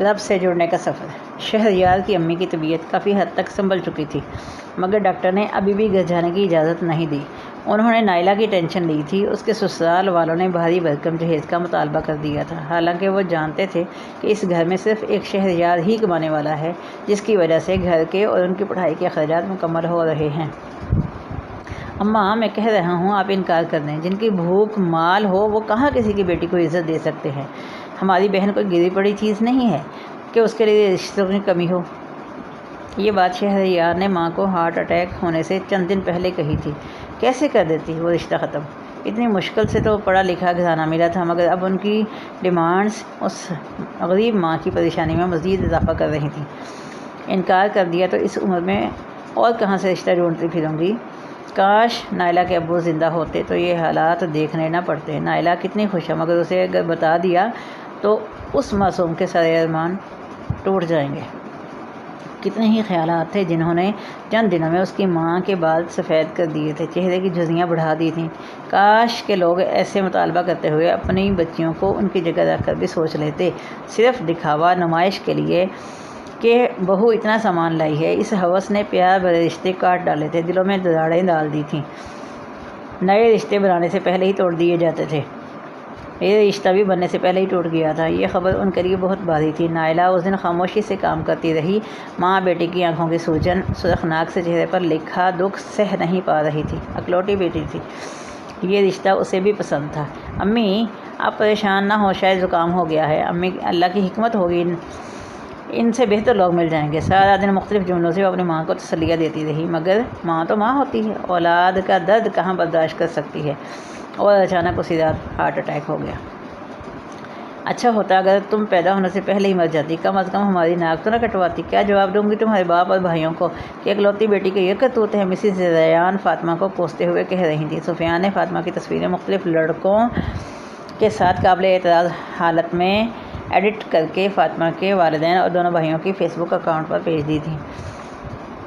رب سے جڑنے کا سفر۔ شہریار کی امی کی طبیعت کافی حد تک سنبھل چکی تھی، مگر ڈاکٹر نے ابھی بھی گھر جانے کی اجازت نہیں دی۔ انہوں نے نائلہ کی ٹینشن لی تھی۔ اس کے سسرال والوں نے بھاری بھرکم جہیز کا مطالبہ کر دیا تھا، حالانکہ وہ جانتے تھے کہ اس گھر میں صرف ایک شہریار ہی کمانے والا ہے، جس کی وجہ سے گھر کے اور ان کی پڑھائی کے اخراجات مکمل ہو رہے ہیں۔ اماں، میں کہہ رہا ہوں آپ انکار کر دیں۔ جن کی بھوک مال ہو وہ کہاں کسی کی بیٹی کو عزت دے سکتے ہیں؟ ہماری بہن کوئی گری پڑی چیز نہیں ہے کہ اس کے لیے رشتوں کی کمی ہو۔ یہ بات شہریار نے ماں کو ہارٹ اٹیک ہونے سے چند دن پہلے کہی تھی۔ کیسے کر دیتی وہ رشتہ ختم؟ اتنی مشکل سے تو پڑھا لکھا گھرانہ ملا تھا، مگر اب ان کی ڈیمانڈز اس غریب ماں کی پریشانی میں مزید اضافہ کر رہی تھیں۔ انکار کر دیا تو اس عمر میں اور کہاں سے رشتہ ڈھونڈتی پھروں گی؟ کاش نائلہ کے ابو زندہ ہوتے تو یہ حالات دیکھنے نہ پڑتے۔ نائلہ کتنی خوش ہے، مگر اسے اگر بتا دیا تو اس معصوم کے سارے ارمان ٹوٹ جائیں گے۔ کتنے ہی خیالات تھے جنہوں نے چند دنوں میں اس کی ماں کے بال سفید کر دیے تھے، چہرے کی جھریاں بڑھا دی تھیں۔ کاش کہ لوگ ایسے مطالبہ کرتے ہوئے اپنی بچیوں کو ان کی جگہ رکھ کر بھی سوچ لیتے۔ صرف دکھاوا، نمائش کے لیے کہ بہو اتنا سامان لائی ہے، اس ہوس نے پیار بھرے رشتے کاٹ ڈالے تھے، دلوں میں دراڑیں ڈال دی تھیں۔ نئے رشتے بنانے سے پہلے ہی توڑ دیے جاتے تھے۔ یہ رشتہ بھی بننے سے پہلے ہی ٹوٹ گیا تھا۔ یہ خبر ان کے لیے بہت بھاری تھی۔ نائلہ اس دن خاموشی سے کام کرتی رہی۔ ماں بیٹی کی آنکھوں کی سوجن، سرخ ناک سے چہرے پر لکھا دکھ سہ نہیں پا رہی تھی۔ اکلوٹی بیٹی تھی، یہ رشتہ اسے بھی پسند تھا۔ امی، آپ پریشان نہ ہو، شاید زکام ہو گیا ہے۔ امی، اللہ کی حکمت ہوگی، ان سے بہتر لوگ مل جائیں گے۔ سارا دن مختلف جملوں سے وہ اپنی ماں کو تسلیاں دیتی رہی، مگر ماں تو ماں ہوتی ہے، اولاد کا درد کہاں برداشت کر سکتی ہے؟ اور اچانک اسی رات ہارٹ اٹیک ہو گیا۔ اچھا ہوتا اگر تم پیدا ہونے سے پہلے ہی مر جاتی، کم از کم ہماری ناک تو نہ کٹواتی۔ کیا جواب دوں گی تمہارے باپ اور بھائیوں کو کہ اکلوتی بیٹی کے یہ کرتوت ہیں؟ مسز ریان فاطمہ کو کوستے ہوئے کہہ رہی تھی۔ سفیان نے فاطمہ کی تصویریں مختلف لڑکوں کے ساتھ قابل اعتراض حالت میں ایڈٹ کر کے فاطمہ کے والدین اور دونوں بھائیوں کی فیس بک اکاؤنٹ پر بھیج دی تھیں۔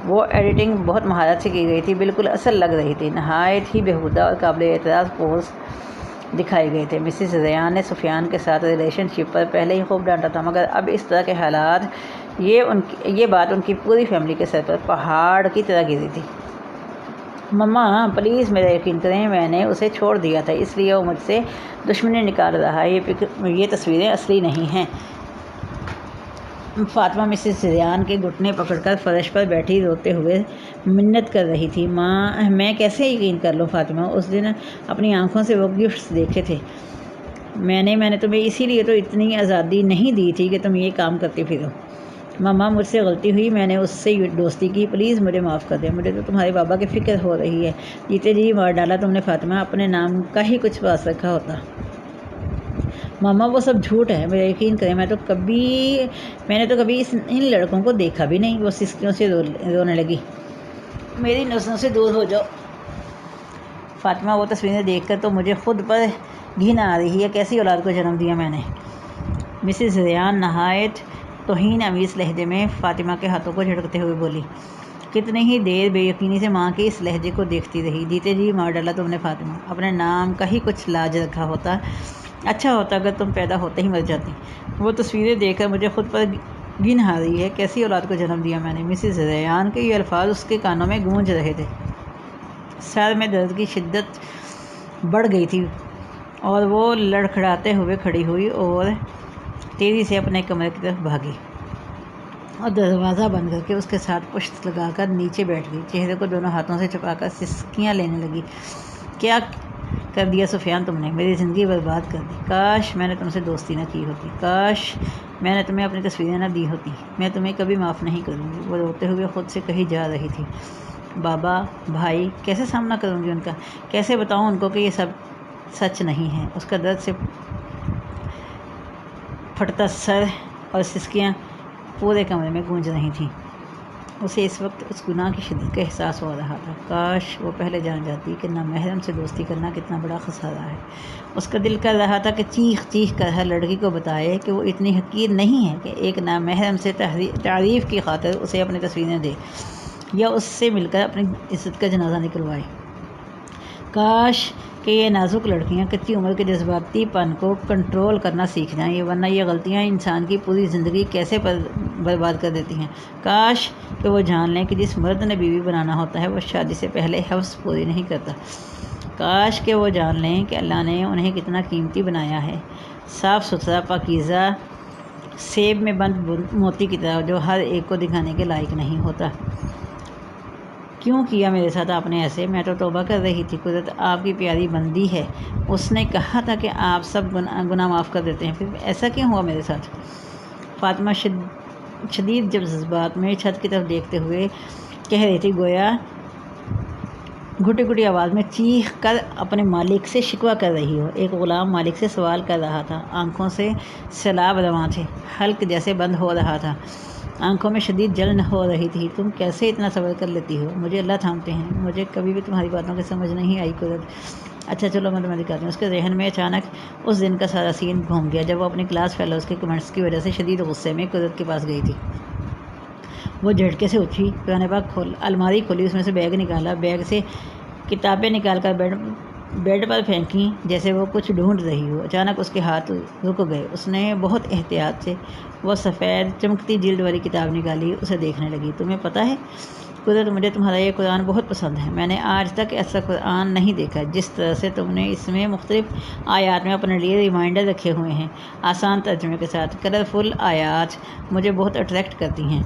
وہ ایڈیٹنگ بہت مہارت سے کی گئی تھی، بالکل اصل لگ رہی تھی۔ نہایت ہی بیہودہ اور قابل اعتراض پوز دکھائے گئے تھے۔ مسز ریان نے سفیان کے ساتھ ریلیشن شپ پر پہلے ہی خوب ڈانٹا تھا، مگر اب اس طرح کے حالات، یہ بات ان کی پوری فیملی کے سر پر پہاڑ کی طرح گری تھی۔ مما، پلیز میرا یقین کریں، میں نے اسے چھوڑ دیا تھا، اس لیے وہ مجھ سے دشمنی نکال رہا ہے۔ یہ تصویریں اصلی نہیں ہیں۔ فاطمہ مسز ریان کے گھٹنے پکڑ کر فرش پر بیٹھی روتے ہوئے منت کر رہی تھی۔ ماں، میں کیسے یقین کر لوں فاطمہ؟ اس دن اپنی آنکھوں سے وہ گفٹس دیکھے تھے میں نے تمہیں اسی لیے تو اتنی آزادی نہیں دی تھی کہ تم یہ کام کرتی پھرو۔ مما، مجھ سے غلطی ہوئی، میں نے اس سے دوستی کی، پلیز مجھے معاف کر دیں۔ مجھے تو تمہارے بابا کی فکر ہو رہی ہے۔ جیتے جی مار ڈالا تم نے فاطمہ، اپنے نام کا ہی کچھ پاس رکھا ہوتا۔ ماما، وہ سب جھوٹ ہے، میرا یقین کریں، میں نے تو کبھی ان لڑکوں کو دیکھا بھی نہیں۔ وہ سسکیوں سے رونے لگی۔ میری نظروں سے دور ہو جاؤ فاطمہ، وہ تصویریں دیکھ کر تو مجھے خود پر گھن آ رہی ہے، کیسی اولاد کو جنم دیا میں نے۔ مسز ریان نہایت توہین آمیز لہجے میں فاطمہ کے ہاتھوں کو جھٹکتے ہوئے بولی۔ کتنی ہی دیر بے یقینی سے ماں کے اس لہجے کو دیکھتی رہی۔ جیتے جی مار ڈالا تم نے فاطمہ، اپنے نام کا ہی کچھ لاج رکھا ہوتا۔ اچھا ہوتا اگر تم پیدا ہوتے ہی مر جاتی۔ وہ تصویریں دیکھ کر مجھے خود پر گھن آ رہی ہے، کیسی اولاد کو جنم دیا میں نے۔ مسز ریان کے یہ الفاظ اس کے کانوں میں گونج رہے تھے۔ سر میں درد کی شدت بڑھ گئی تھی اور وہ لڑکھڑاتے ہوئے کھڑی ہوئی اور تیزی سے اپنے کمرے کی طرف بھاگی اور دروازہ بند کر کے اس کے ساتھ پشت لگا کر نیچے بیٹھ گئی۔ چہرے کو دونوں ہاتھوں سے چھپا کر سسکیاں لینے لگی۔ کیا کر دیا سفیان تم نے؟ میری زندگی برباد کر دی۔ کاش میں نے تم سے دوستی نہ کی ہوتی، کاش میں نے تمہیں اپنی تصویریں نہ دی ہوتی۔ میں تمہیں کبھی معاف نہیں کروں گی۔ وہ روتے ہوئے خود سے کہی جا رہی تھی۔ بابا، بھائی، کیسے سامنا کروں گی ان کا؟ کیسے بتاؤں ان کو کہ یہ سب سچ نہیں ہے؟ اس کا درد سے پھٹتا سر اور سسکیاں پورے کمرے میں گونج رہی تھیں۔ اسے اس وقت اس گناہ کی شدت کا احساس ہو رہا تھا۔ کاش وہ پہلے جان جاتی کہ نامحرم سے دوستی کرنا کتنا بڑا خسارہ ہے۔ اس کا دل کر رہا تھا کہ چیخ چیخ کر ہر لڑکی کو بتائے کہ وہ اتنی حقیر نہیں ہے کہ ایک نامحرم سے تعریف کی خاطر اسے اپنی تصویریں دے یا اس سے مل کر اپنی عزت کا جنازہ نکلوائے۔ کاش کہ یہ نازک لڑکیاں کچی عمر کے جذباتی پن کو کنٹرول کرنا سیکھ جائیں، ورنہ یہ غلطیاں انسان کی پوری زندگی کیسے برباد کر دیتی ہیں۔ کاش کہ وہ جان لیں کہ جس مرد نے بیوی بنانا ہوتا ہے وہ شادی سے پہلے حوث پوری نہیں کرتا۔ کاش کہ وہ جان لیں کہ اللہ نے انہیں کتنا قیمتی بنایا ہے، صاف ستھرا، پاکیزہ، سیب میں بند موتی کی طرح، جو ہر ایک کو دکھانے کے لائق نہیں ہوتا۔ کیوں کیا میرے ساتھ آپ نے ایسے؟ میں تو توبہ کر رہی تھی۔ قدرت آپ کی پیاری بندی ہے، اس نے کہا تھا کہ آپ سب گناہ معاف کر دیتے ہیں، پھر ایسا کیوں ہوا میرے ساتھ؟ فاطمہ شدید جذبات میں چھت کی طرف دیکھتے ہوئے کہہ رہی تھی، گویا گھٹی گھٹی آواز میں چیخ کر اپنے مالک سے شکوہ کر رہی ہو۔ ایک غلام مالک سے سوال کر رہا تھا، آنکھوں سے سیلاب رواں تھے، حلق جیسے بند ہو رہا تھا، آنکھوں میں شدید جلن ہو رہی تھی۔ تم کیسے اتنا صبر کر لیتی ہو؟ مجھے اللہ تھامتے ہیں، مجھے کبھی بھی تمہاری باتوں کی سمجھ نہیں آئی قدرت۔ اچھا چلو میں تمہیں دکھاتی ہوں۔ اس کے ذہن میں اچانک اس دن کا سارا سین گھوم گیا جب وہ اپنی کلاس فیلوز کے کمنٹس کی وجہ سے شدید غصے میں قدرت کے پاس گئی تھی۔ وہ جھٹکے سے اٹھی، قرآن پاک الماری کھولی، اس میں سے بیگ نکالا، بیگ سے کتابیں نکال کر بیڈ پر پھینکیں جیسے وہ کچھ ڈھونڈ رہی ہو۔ اچانک اس کے ہاتھ رک گئے، اس نے بہت احتیاط سے وہ سفید چمکتی جلد والی کتاب نکالی، اسے دیکھنے لگی۔ تمہیں پتہ ہے قدرت، مجھے تمہارا یہ قرآن بہت پسند ہے۔ میں نے آج تک ایسا قرآن نہیں دیکھا جس طرح سے تم نے اس میں مختلف آیات میں اپنے لیے ریمائنڈر رکھے ہوئے ہیں، آسان ترجمے کے ساتھ۔ کلرفل آیات مجھے بہت اٹریکٹ کرتی ہیں۔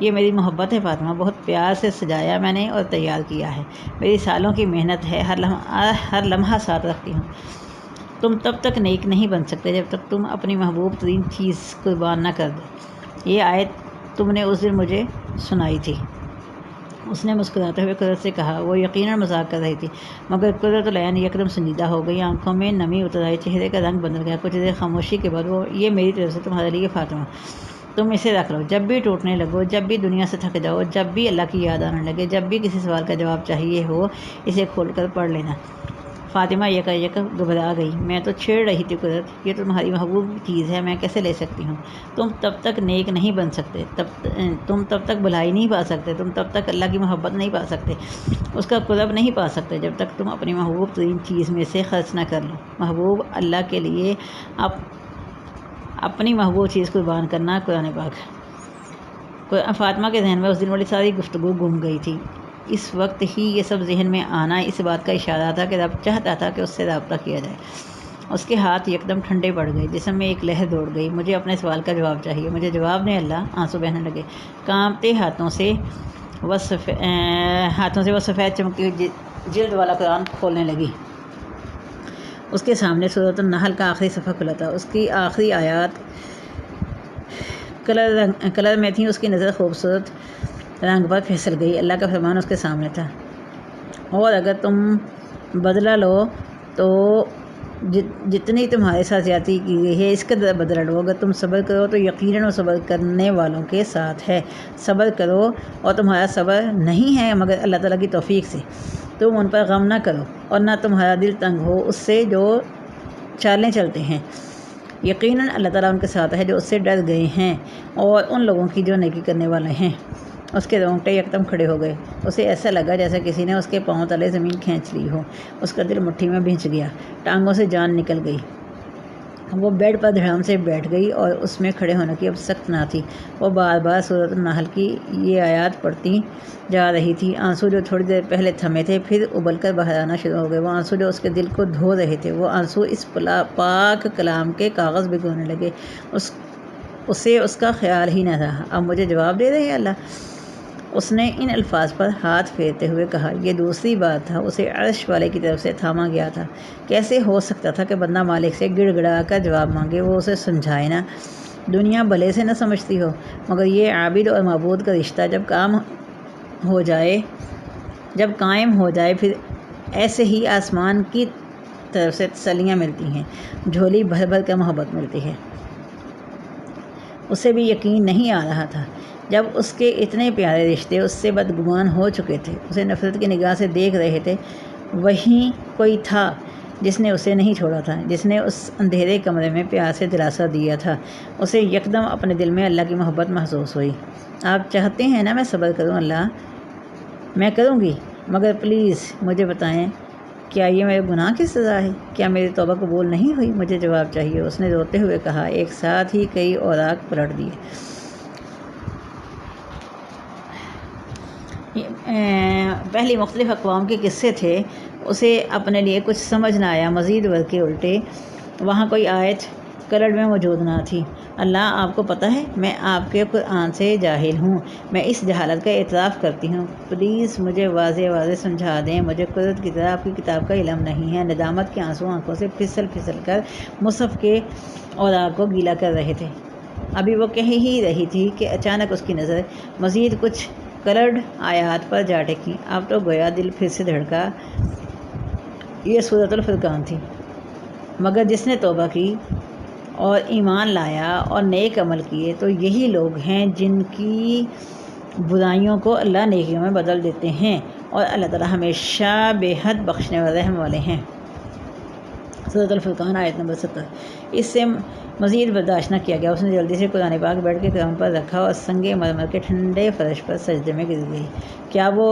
یہ میری محبت ہے فاطمہ، بہت پیار سے سجایا میں نے اور تیار کیا ہے، میری سالوں کی محنت ہے، ہر لمحہ ساتھ رکھتی ہوں۔ تم تب تک نیک نہیں بن سکتے جب تک تم اپنی محبوب ترین چیز قربان نہ کر دو۔ یہ آیت تم نے اس دن مجھے سنائی تھی، اس نے مسکراتے ہوئے قدرت سے کہا۔ وہ یقیناً مذاق کر رہی تھی، مگر قدرت العین یکدم سنجیدہ ہو گئی، آنکھوں میں نمی اتر آئی، چہرے کا رنگ بدل گیا۔ کچھ دیر خاموشی کے بعد وہ، یہ میری طرف سے تمہارے لیے فاطمہ، تم اسے رکھ لو، جب بھی ٹوٹنے لگو، جب بھی دنیا سے تھک جاؤ، جب بھی اللہ کی یاد آنے لگے، جب بھی کسی سوال کا جواب چاہیے ہو، اسے کھول کر پڑھ لینا۔ فاطمہ یک گھبرا گئی۔ میں تو چھیڑ رہی تھی قدرت، یہ تو تمہاری محبوب چیز ہے، میں کیسے لے سکتی ہوں؟ تم تب تک نیک نہیں بن سکتے، تم تب تک بھلائی نہیں پا سکتے، تم تب تک اللہ کی محبت نہیں پا سکتے، اس کا قرب نہیں پا سکتے جب تک تم اپنی محبوب ترین چیز میں سے خرچ نہ کر لو۔ محبوب اللہ کے لیے اپنی محبوب چیز قربان کرنا، قرآن پاک۔ فاطمہ کے ذہن میں اس دن والی ساری گفتگو گم گئی تھی۔ اس وقت ہی یہ سب ذہن میں آنا اس بات کا اشارہ تھا کہ رب چاہتا تھا کہ اس سے رابطہ کیا جائے۔ اس کے ہاتھ یکدم ٹھنڈے پڑ گئے، جسم میں ایک لہر دوڑ گئی۔ مجھے اپنے سوال کا جواب چاہیے، مجھے جواب دیں اللہ۔ آنسو بہنے لگے، کانپتے ہاتھوں سے وہ سفید چمکتی ہوئی جلد والا قرآن کھولنے لگی۔ اس کے سامنے سورۃ النحل کا آخری صفحہ کھلا تھا، اس کی آخری آیات کلر میں تھیں۔ اس کی نظر خوبصورت رنگ پر پھسل گئی۔ اللہ کا فرمان اس کے سامنے تھا، اور اگر تم بدلہ لو تو جتنی تمہارے ساتھ زیادتی کی گئی ہے اس کا بدلہ لو۔ اگر تم صبر کرو تو یقیناً وہ صبر کرنے والوں کے ساتھ ہے۔ صبر کرو، اور تمہارا صبر نہیں ہے مگر اللہ تعالیٰ کی توفیق سے۔ تم ان پر غم نہ کرو اور نہ تمہارا دل تنگ ہو اس سے جو چالیں چلتے ہیں۔ یقیناً اللہ تعالیٰ ان کے ساتھ ہے جو اس سے ڈر گئے ہیں، اور ان لوگوں کی جو نیکی کرنے والے ہیں۔ اس کے رونگٹے یکدم کھڑے ہو گئے، اسے ایسا لگا جیسا کسی نے اس کے پاؤں تلے زمین کھینچ لی ہو۔ اس کا دل مٹھی میں بھنس گیا، ٹانگوں سے جان نکل گئی۔ وہ بیڈ پر دھڑام سے بیٹھ گئی اور اس میں کھڑے ہونے کی اب سخت نہ تھی۔ وہ بار بار سورۃ النحل کی یہ آیات پڑھتی جا رہی تھی۔ آنسو جو تھوڑی دیر پہلے تھمے تھے پھر ابل کر باہر آنا شروع ہو گئے۔ وہ آنسو جو اس کے دل کو دھو رہے تھے، وہ آنسو اس پاک کلام کے کاغذ بھگونے لگے۔ اسے اس کا خیال ہی نہ رہا۔ اب مجھے جواب دے رہے ہیں اللہ؟ اس نے ان الفاظ پر ہاتھ پھیرتے ہوئے کہا۔ یہ دوسری بار تھا، اسے عرش والے کی طرف سے تھاما گیا تھا۔ کیسے ہو سکتا تھا کہ بندہ مالک سے گڑ گڑا کر جواب مانگے؟ وہ اسے سمجھائے نہ، دنیا بھلے سے نہ سمجھتی ہو، مگر یہ عابد اور معبود کا رشتہ جب قائم ہو جائے پھر ایسے ہی آسمان کی طرف سے تسلیاں ملتی ہیں، جھولی بھر بھر کر محبت ملتی ہے۔ اسے بھی یقین نہیں آ رہا تھا جب اس کے اتنے پیارے رشتے اس سے بدگمان ہو چکے تھے، اسے نفرت کی نگاہ سے دیکھ رہے تھے۔ وہیں کوئی تھا جس نے اسے نہیں چھوڑا تھا، جس نے اس اندھیرے کمرے میں پیار سے دلاسا دیا تھا۔ اسے یکدم اپنے دل میں اللہ کی محبت محسوس ہوئی۔ آپ چاہتے ہیں نا میں صبر کروں اللہ؟ میں کروں گی، مگر پلیز مجھے بتائیں کیا یہ میرے گناہ کی سزا ہے؟ کیا میری توبہ قبول نہیں ہوئی؟ مجھے جواب چاہیے۔ اس نے روتے ہوئے کہا، ایک ساتھ ہی کئی اوراق پلٹ دیے۔ پہلی مختلف اقوام کے قصے تھے، اسے اپنے لیے کچھ سمجھ نہ آیا، مزید ورقے الٹے، وہاں کوئی آیت کلٹ میں موجود نہ تھی۔ اللہ آپ کو پتہ ہے میں آپ کے قرآن سے جاہل ہوں، میں اس جہالت کا اعتراف کرتی ہوں، پلیز مجھے واضح سمجھا دیں، مجھے قدرت کی طرح آپ کی کتاب کا علم نہیں ہے۔ ندامت کے آنسو آنکھوں سے پھسل کر مصحف کے اوراق کو گیلا کر رہے تھے۔ ابھی وہ کہہ ہی رہی تھی کہ اچانک اس کی نظر مزید کچھ کلرڈ آیات پر جا ٹکی۔ اب تو گویا دل پھر سے دھڑکا۔ یہ سورۃ الفرقان تھی۔ مگر جس نے توبہ کی اور ایمان لایا اور نیک عمل کیے تو یہی لوگ ہیں جن کی برائیوں کو اللہ نیکیوں میں بدل دیتے ہیں، اور اللہ تعالیٰ ہمیشہ بے حد بخشنے و رحم والے ہیں۔ سورۃ الفرقان آیت نمبر 70۔ اس سے مزید برداشت نہ کیا گیا، اس نے جلدی سے قرآن پاک بیڈ کے کرم پر رکھا اور سنگ مرمر کے ٹھنڈے فرش پر سجدے میں گر گئی۔ کیا وہ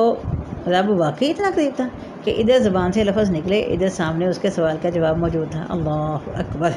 رب واقعی اتنا قریب تھا کہ ادھر زبان سے لفظ نکلے، ادھر سامنے اس کے سوال کا جواب موجود تھا؟ اللہ اکبر!